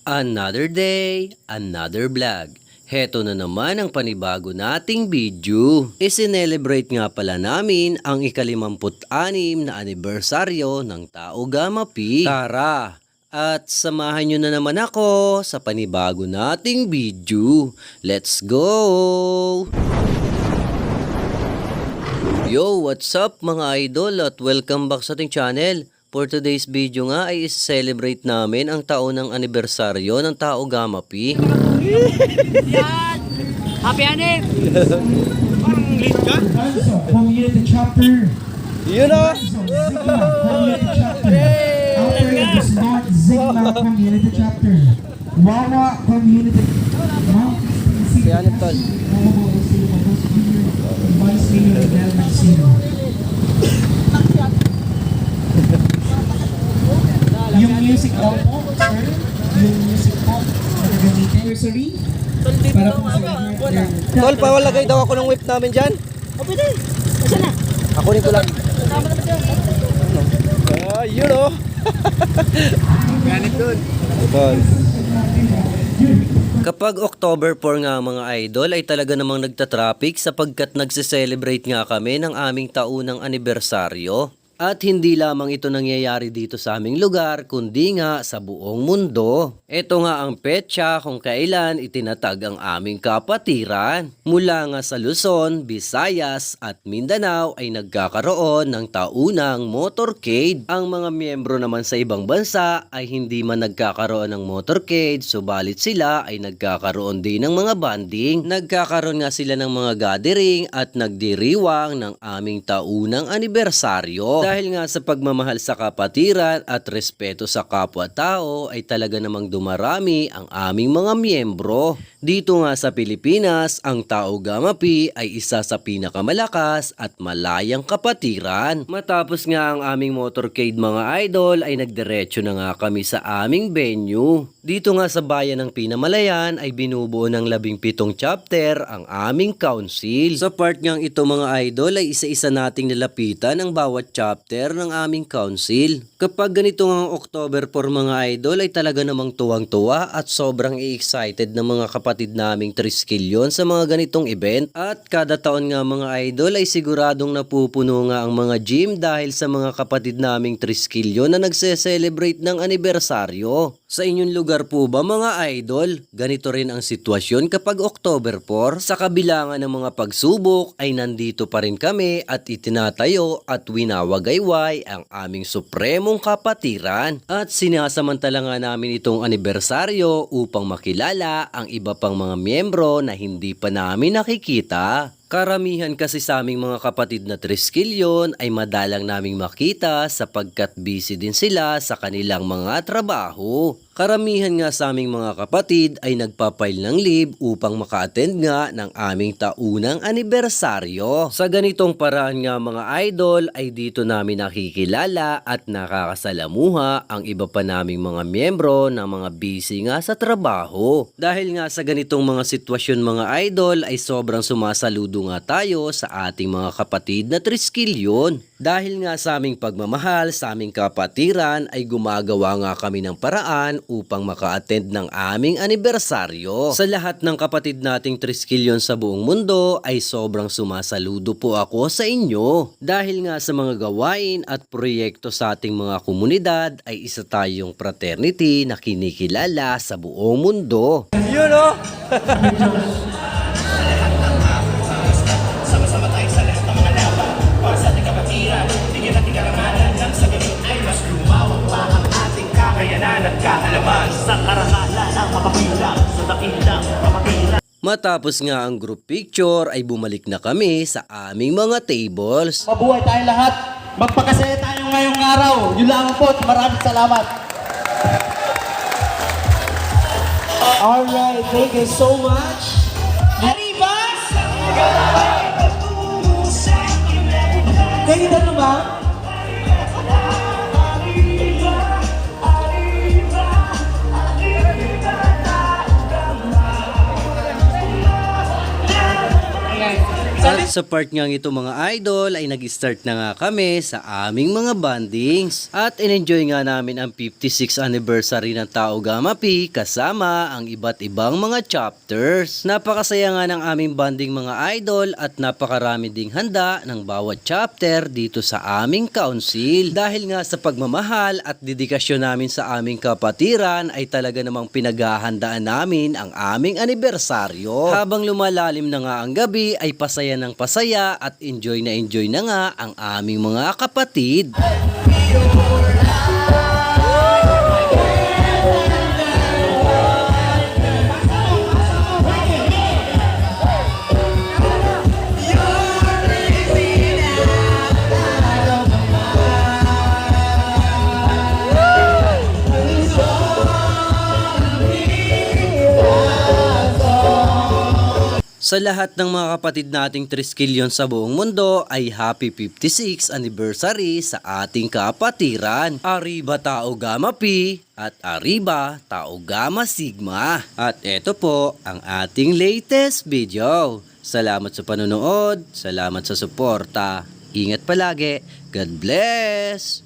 Another day, another vlog. Heto na naman ang panibago nating video. Isinelebrate nga pala namin ang ika-56 na anibersaryo ng Tao Gamma Pi. Tara! At samahan nyo na naman ako sa panibago nating video. Let's go! Yo, what's up mga idol at welcome back sa ating channel. For today's video nga ay celebrate namin ang taon ng anibersaryo ng Tao Gamma Pi. Yan! Happy Anim! Parang lead ka? Community chapter. Yun o! Community chapter. Outer is North Zigma Community chapter. Wawa Community. Mount Si Anip Tol. Vice Mayor Del Maximo. Yung music daw po, sir. Yung music po na gagamitin. Nursery. Para po sa Tol, pawalagay daw ako ng whip namin dyan. O pwede! Asa na? Ako nito lang. Kasama naman dyan. Yun o! Ganit dun. Tol. Kapag October 4 nga mga idol ay talaga namang nagtatraffic sapagkat nagse-celebrate nga kami ng aming taunang anibersaryo. At hindi lamang ito nangyayari dito sa aming lugar kundi nga sa buong mundo. Ito nga ang petsa kung kailan itinatag ang aming kapatiran. Mula nga sa Luzon, Visayas at Mindanao ay nagkakaroon ng taunang motorcade. Ang mga miyembro naman sa ibang bansa ay hindi man nagkakaroon ng motorcade, subalit sila ay nagkakaroon din ng mga banding. Nagkakaroon nga sila ng mga gathering at nagdiriwang ng aming taunang anibersaryo. Dahil nga sa pagmamahal sa kapatiran at respeto sa kapwa-tao ay talaga namang dumarami ang aming mga miyembro. Dito nga sa Pilipinas, ang Tao Gamma Pi ay isa sa pinakamalakas at malayang kapatiran. Matapos nga ang aming motorcade mga idol ay nagdiretso na nga kami sa aming venue. Dito nga sa bayan ng Pinamalayan ay binubuo ng 17 chapter ang aming council. Sa part ngang ito mga idol ay isa-isa nating nilapitan ang bawat chapter ng aming council. Kapag ganito nga October 4 mga idol ay talaga namang tuwang-tuwa at sobrang excited ng mga kapatid naming Triskelion sa mga ganitong event. At kada taon nga mga idol ay siguradong napupuno nga ang mga gym dahil sa mga kapatid naming Triskelion na nagse-celebrate ng anibersaryo. Sa inyong lugar po ba mga idol? Ganito rin ang sitwasyon kapag October 4? Sa kabilangan ng mga pagsubok ay nandito pa rin kami at itinatayo at winawagayway ang aming supremong kapatiran. At sinasamantala nga namin itong anibersaryo upang makilala ang iba pang mga miyembro na hindi pa namin nakikita. Karamihan kasi sa aming mga kapatid na Triskelion ay madalang naming makita sapagkat busy din sila sa kanilang mga trabaho. Karamihan nga sa aming mga kapatid ay nagpapail ng leave upang maka-attend nga ng aming taunang anibersaryo. Sa ganitong paraan nga mga idol ay dito namin nakikilala at nakakasalamuha ang iba pa naming mga miyembro na mga busy nga sa trabaho. Dahil nga sa ganitong mga sitwasyon mga idol ay sobrang sumasaludo nga tayo sa ating mga kapatid na Triskelion. Dahil nga sa aming pagmamahal sa aming kapatiran ay gumagawa nga kami ng paraan upang maka-attend ng aming anibersaryo. Sa lahat ng kapatid nating Triskelion sa buong mundo ay sobrang sumasaludo po ako sa inyo. Dahil nga sa mga gawain at proyekto sa ating mga komunidad ay isa tayong fraternity na kinikilala sa buong mundo. Yun o! Sama-sama tayo sa lahat ng mga laban para sa ating kapatiran. Tingin natin kalamanan ng sa galing ay mas lumawak pa ang ating kakayanan at kaalaman. Sa karangalan ang mapapilang, sa dakilang kapatiran. Matapos nga ang group picture ay bumalik na kami sa aming mga tables. Mabuhay tayong lahat. Magpakasaya tayo ngayong araw. Yun lang po. Maraming salamat. Alright, thank you so much. Arribas! Ganito na ba? Sa part nga ito mga idol ay nag-start na nga kami sa aming mga bandings at in-enjoy nga namin ang 56th anniversary ng Tao Gamma Pi kasama ang iba't ibang mga chapters. Napakasaya nga ng aming banding mga idol at napakarami ding handa ng bawat chapter dito sa aming council. Dahil nga sa pagmamahal at dedikasyon namin sa aming kapatiran ay talaga namang pinaghahandaan namin ang aming anibersaryo. Habang lumalalim na nga ang gabi ay pasaya ng pasaya at enjoy na nga ang aming mga kapatid. Sa lahat ng mga kapatid nating Triskelion sa buong mundo ay happy 56th anniversary sa ating kapatiran. Arriba Tau Gamma Pi at Arriba Tau Gamma Sigma. At eto po ang ating latest video. Salamat sa panonood, salamat sa suporta. Ingat palagi. God bless!